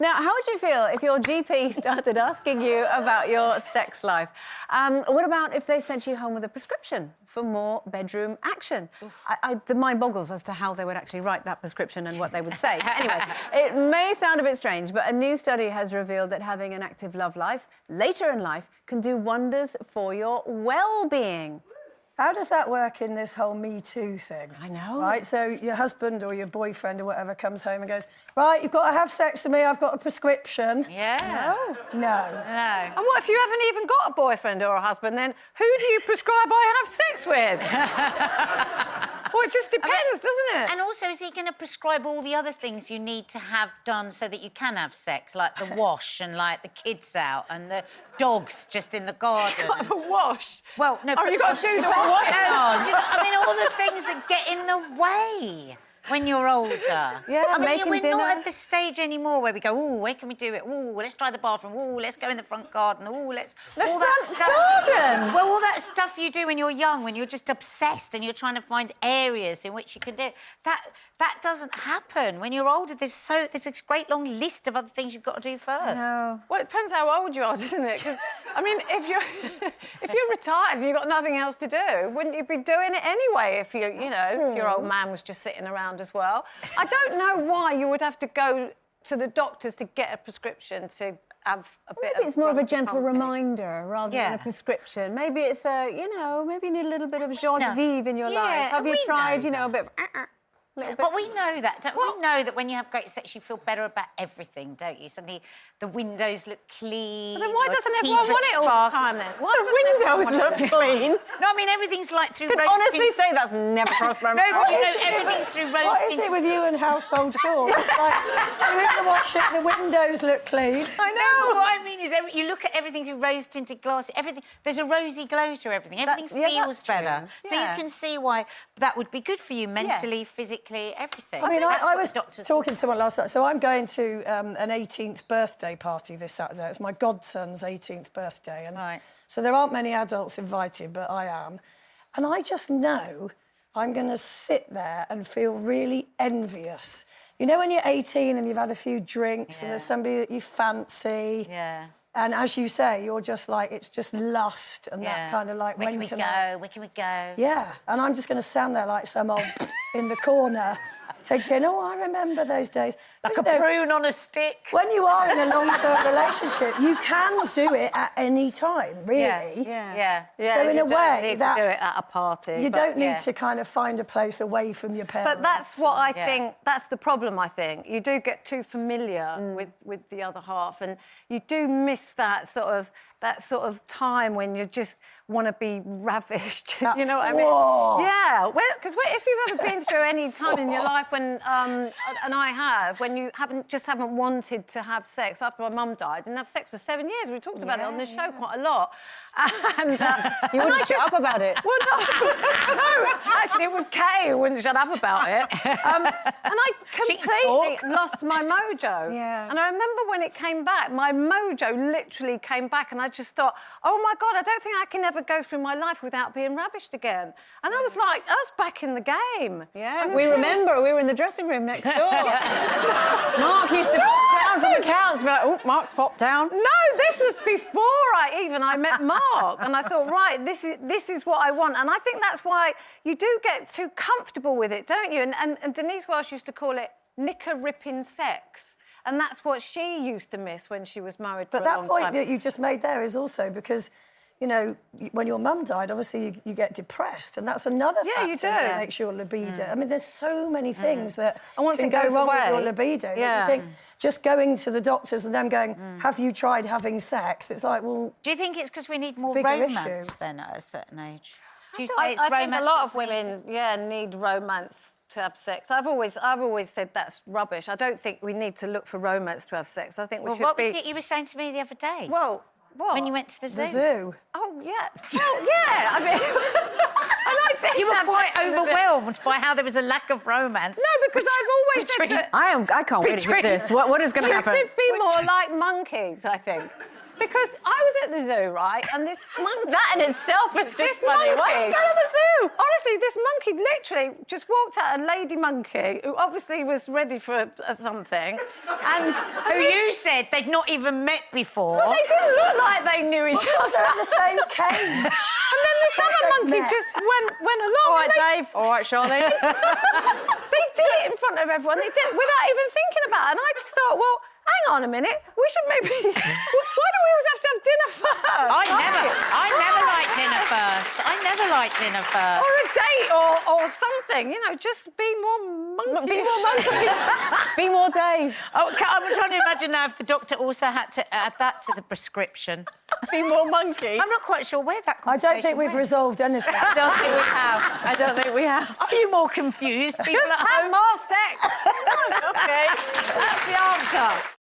Now, how would you feel if your GP started asking you about your sex life? What about if they sent you home with a prescription for more bedroom action? The mind boggles as to how they would actually write that prescription and what they would say. Anyway, it may sound a bit strange, but a new study has revealed that having an active love life later in life can do wonders for your well-being. How does that work in this whole Me Too thing? I know. Right, so your husband or your boyfriend or whatever comes home and goes, right, you've got to have sex with me, I've got a prescription. Yeah. No. No. And what if you haven't even got a boyfriend or a husband, then who do you prescribe I have sex with? Well, it just depends, doesn't it? And also, is he going to prescribe all the other things you need to have done so that you can have sex, like the wash and, like, the kids out and the dogs just in the garden? A wash? Well, no, you've got to do the wash. I mean, all the things that get in the way when you're older. Yeah, I mean, making we're dinner. not at the stage anymore where we go, oh, where can we do it? Oh, let's try the bathroom. Oh, let's go in the front garden. Oh, let's... The all front that stuff. garden? Well, all that stuff you do when you're young, when you're just obsessed and you're trying to find areas in which you can do it. That doesn't happen. When you're older, there's this great long list of other things you've got to do first. No. Well, it depends how old you are, doesn't it? Because, I mean, if you're retired and you've got nothing else to do, wouldn't you be doing it anyway if if your old man was just sitting around as well? I don't know why you would have to go to the doctors to get a prescription to have a bit of... Maybe it's more of a gentle company. reminder rather than a prescription. Maybe it's maybe you need a little bit of joie de vivre in your life. Have you tried, a bit of... But we know that, don't we? know that when you have great sex, you feel better about everything, don't you? Suddenly the windows look clean. But then why doesn't everyone want it all the time, then? Why The windows look clean. No, I mean, everything's like through Could roasting... honestly say that's never crossed my mind. No, but everything's through roasting... What is it with you and household chores? It's like, you in the wash it, the windows look clean. I know. What I mean is, you look at everything through rose-tinted glass. Everything, there's a rosy glow to everything. Everything feels better. So you can see why that would be good for you mentally, physically, everything. I mean, I was talking to someone last night. So I'm going to an 18th birthday party this Saturday. It's my godson's 18th birthday. And so there aren't many adults invited, but I am. And I just know I'm going to sit there and feel really envious. You know when you're 18 and you've had a few drinks and there's somebody that you fancy? Yeah. And as you say, you're just like, it's just lust and that kind of like... Where can we go? Where can we go? Yeah, and I'm just going to stand there like some old in the corner thinking, oh, I remember those days. Like a prune on a stick. When you are in a long-term relationship, you can do it at any time, really. Yeah. So in a way, need to do it at a party. You don't need to kind of find a place away from your parents. But that's what I think, that's the problem, I think. You do get too familiar with the other half and you do miss that sort of time when you just want to be ravished. You know what I mean? Yeah. Well, because if you've ever been through any time in your life when, and I have, when you haven't wanted to have sex after my mum died, didn't have sex for 7 years. We talked about it on this show quite a lot. And you wouldn't shut up about it. Well, no, actually, it was Kay who wouldn't shut up about it. And I completely lost my mojo. Yeah. And I remember when it came back, my mojo literally came back, and I just thought, oh my God, I don't think I can ever go through my life without being ravished again. And I was like, I was back in the game. Yeah, we remember we were in the dressing room next door. Mark used to pop down from the couch and be like, oh, Mark's popped down. No, this was before I met Mark. And I thought, right, this is what I want. And I think that's why you do get too comfortable with it, don't you? And Denise Welsh used to call it knicker-ripping sex. And that's what she used to miss when she was married for a long time. But that point that you just made there is also because, when your mum died, obviously you get depressed, and that's another factor that makes your libido. I mean, there's so many things that can go wrong with your libido. Yeah. You think just going to the doctors and them going, have you tried having sex? It's like, well... Do you think it's because we need more bigger romance issue. then at a certain age? Do you I it's think a romance lot of that's women, need romance to have sex. I've always said that's rubbish. I don't think we need to look for romance to have sex. I think we should what be... was it you were saying to me the other day? Well, what? When you went to the zoo? The zoo. Oh, yeah. Well, yeah, I mean... I think you were quite overwhelmed by how there was a lack of romance. No, because I've always said that... I can't wait to hear this. What is going to happen? We should be more like monkeys, I think. Because I was at the zoo, right, and this monkey... That in itself is just This funny. Why did you go to the zoo? Honestly, this monkey literally just walked out, a lady monkey, who obviously was ready for something, and... Who you said they'd not even met before. Well, they didn't look like they knew each other. They're in the same cage. And then this other monkey met. just went along. All right, and Dave. All right, Charlie. They did it in front of everyone. They did it without even thinking about it. And I just thought, well, hang on a minute. We should maybe... Why do we always have to have dinner first? I never liked dinner first. I never liked dinner first. Or a date or something, you know, just be more monkey. Be more monkey. Be more Dave. Oh, I'm trying to imagine now if the doctor also had to add that to the prescription. Be more monkey. I'm not quite sure where that I conversation don't think we've went. resolved anything. I don't think we have. I don't think we have. Are you more confused? People Just at have home? more sex. OK. That's the answer.